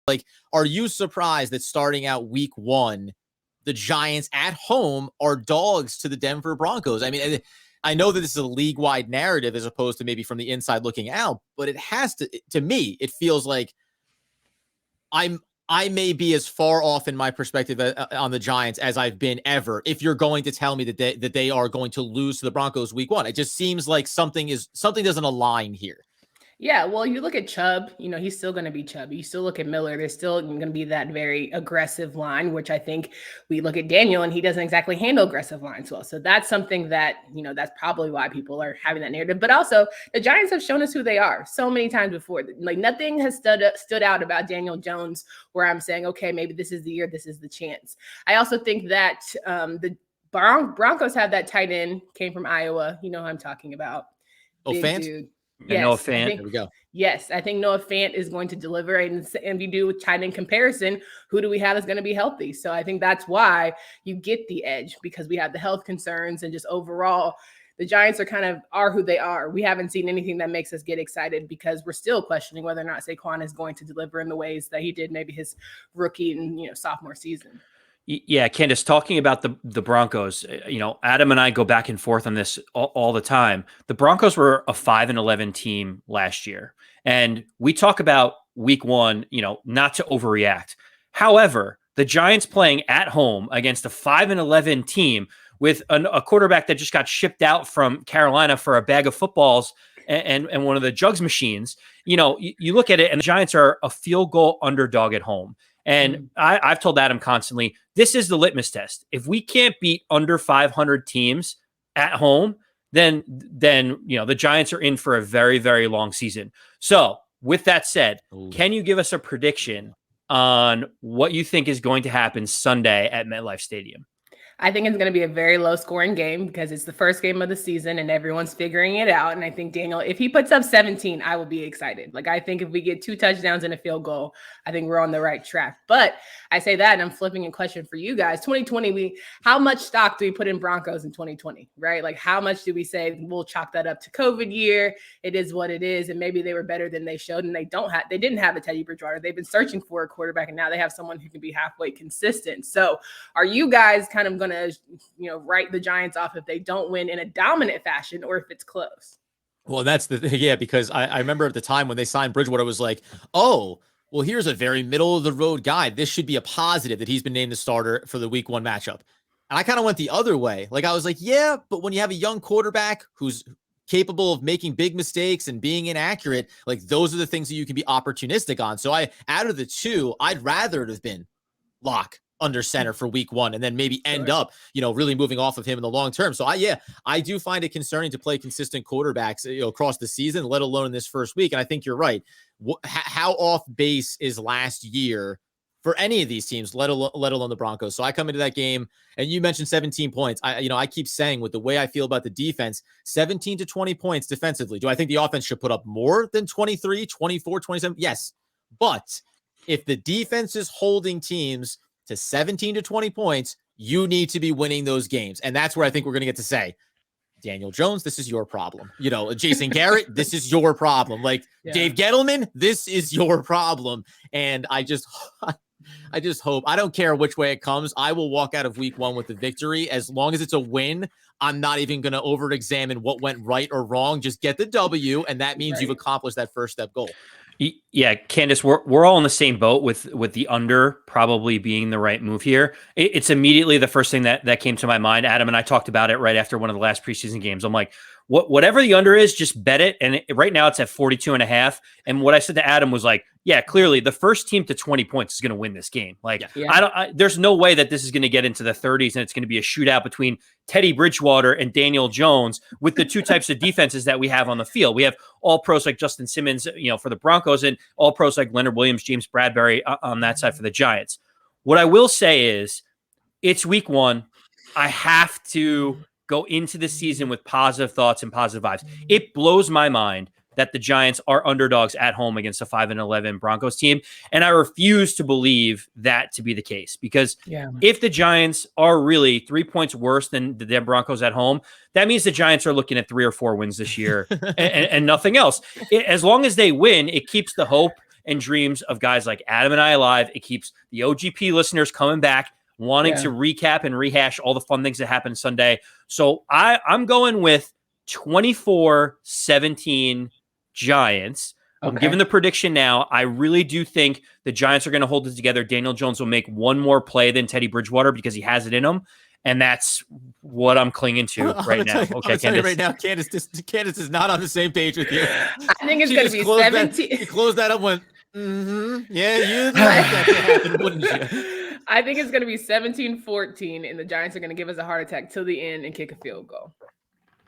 Like, are you surprised that starting out week one, the Giants at home are dogs to the Denver Broncos? I mean, I know that this is a league-wide narrative as opposed to maybe from the inside looking out, but it has to me, it feels like I may be as far off in my perspective on the Giants as I've been ever. If you're going to tell me that they are going to lose to the Broncos week one, it just seems like something doesn't align here. Yeah, well, you look at Chubb, he's still going to be Chubb. You still look at Miller, there's still going to be that very aggressive line, which I think we look at Daniel and he doesn't exactly handle aggressive lines well. So that's something that, that's probably why people are having that narrative. But also the Giants have shown us who they are so many times before. Like nothing has stood out about Daniel Jones where I'm saying, okay, maybe this is the year, this is the chance. I also think that the Broncos have that tight end, came from Iowa. You know who I'm talking about. Big Fant? Dude. Yes, Noah Fant. There we go. Yes, I think Noah Fant is going to deliver. And we do with tight end comparison, who do we have is going to be healthy? So I think that's why you get the edge, because we have the health concerns and just overall, the Giants are who they are. We haven't seen anything that makes us get excited because we're still questioning whether or not Saquon is going to deliver in the ways that he did maybe his rookie and sophomore season. Yeah, Candace, talking about the Broncos, Adam and I go back and forth on this all the time. The Broncos were a 5-11 team last year. And we talk about week one, not to overreact. However, the Giants playing at home against a 5-11 team with a quarterback that just got shipped out from Carolina for a bag of footballs and one of the jugs machines, you look at it and the Giants are a field goal underdog at home. And I've told Adam constantly, this is the litmus test. If we can't beat under 500 teams at home, then the Giants are in for a very, very long season. So with that said, can you give us a prediction on what you think is going to happen Sunday at MetLife Stadium? I think it's going to be a very low scoring game because it's the first game of the season and everyone's figuring it out. And I think Daniel, if he puts up 17, I will be excited. Like, I think if we get 2 touchdowns and a field goal, I think we're on the right track. But I say that and I'm flipping a question for you guys. 2020, how much stock do we put in Broncos in 2020, right? Like, how much do we say we'll chalk that up to COVID year? It is what it is. And maybe they were better than they showed. And they didn't have a Teddy Bridgewater. They've been searching for a quarterback and now they have someone who can be halfway consistent. So are you guys kind of going to write the Giants off if they don't win in a dominant fashion or if it's close? Well, that's the thing. Yeah, because I remember at the time when they signed Bridgewater, it was like, oh, well, here's a very middle of the road guy. This should be a positive that he's been named the starter for the week one matchup. And I kind of went the other way. Like, I was like, yeah, but when you have a young quarterback who's capable of making big mistakes and being inaccurate, like, those are the things that you can be opportunistic on. So out of the two, I'd rather it have been Lock under center for week one and then maybe end up, really moving off of him in the long term. So I do find it concerning to play consistent quarterbacks, across the season, let alone in this first week. And I think you're right. How off base is last year for any of these teams, let alone the Broncos. So I come into that game and you mentioned 17 points. I keep saying with the way I feel about the defense, 17 to 20 points defensively. Do I think the offense should put up more than 23, 24, 27? Yes. But if the defense is holding teams to 17 to 20 points, you need to be winning those games. And that's where I think we're going to get to say, Daniel Jones, this is your problem. Jason Garrett, this is your problem. Like, Dave Gettleman, this is your problem. And I just hope, I don't care which way it comes. I will walk out of week one with the victory. As long as it's a win, I'm not even going to over-examine what went right or wrong. Just get the W. And that means you've accomplished that first step goal. Yeah, Candace, we're all in the same boat with the under probably being the right move here. It's immediately the first thing that came to my mind. Adam and I talked about it right after one of the last preseason games. I'm like, whatever the under is, just bet it. And right now it's at 42.5. And what I said to Adam was like, yeah, clearly the first team to 20 points is going to win this game. Like, there's no way that this is going to get into the 30s and it's going to be a shootout between Teddy Bridgewater and Daniel Jones with the two types of defenses that we have on the field. We have all pros like Justin Simmons, for the Broncos, and all pros like Leonard Williams, James Bradbury on that side for the Giants. What I will say is it's week one. I have to go into the season with positive thoughts and positive vibes. It blows my mind that the Giants are underdogs at home against a 5-11 Broncos team. And I refuse to believe that to be the case because if the Giants are really 3 points worse than the Denver Broncos at home, that means the Giants are looking at 3 or 4 wins this year and nothing else. As long as they win, it keeps the hope and dreams of guys like Adam and I alive. It keeps the OGP listeners coming back, wanting to recap and rehash all the fun things that happened Sunday. So I'm going with 24-17 Giants. I'm giving the prediction now. I really do think the Giants are going to hold it together. Daniel Jones will make one more play than Teddy Bridgewater because he has it in him. And that's what I'm clinging to right now. Okay, Candace. Right now, Candace is not on the same page with you. I think it's going to be 17. You closed that up, went, yeah, you'd like that to happen, wouldn't you? I think it's going to be 17-14, and the Giants are going to give us a heart attack till the end and kick a field goal.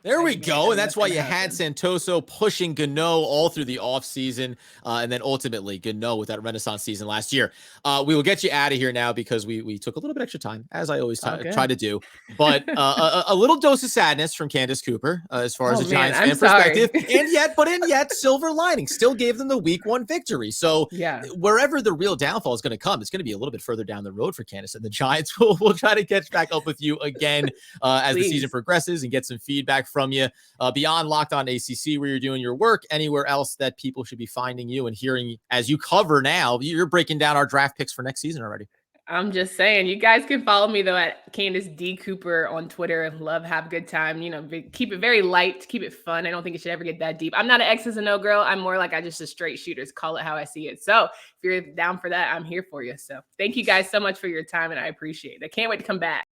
There we go. And that's why you had Santoso pushing Gano all through the offseason. And then ultimately Gano with that Renaissance season last year. We will get you out of here now because we took a little bit extra time, as I always try to do. But a little dose of sadness from Candace Cooper as far as a Giants fan perspective. And yet, silver lining still gave them the week 1 victory. So wherever the real downfall is going to come, it's going to be a little bit further down the road for Candace. And the Giants will try to catch back up with you again as the season progresses and get some feedback from you beyond Locked On ACC, where you're doing your work. Anywhere else that people should be finding you and hearing as you cover now? You're breaking down our draft picks for next season already. I'm just saying, you guys can follow me though at Candace D Cooper on Twitter. Love, have a good time. Keep it very light, keep it fun. I don't think it should ever get that deep. I'm not an X's and O girl. I'm more like just a straight shooters. Call it how I see it. So if you're down for that, I'm here for you. So thank you guys so much for your time, and I appreciate it. I can't wait to come back.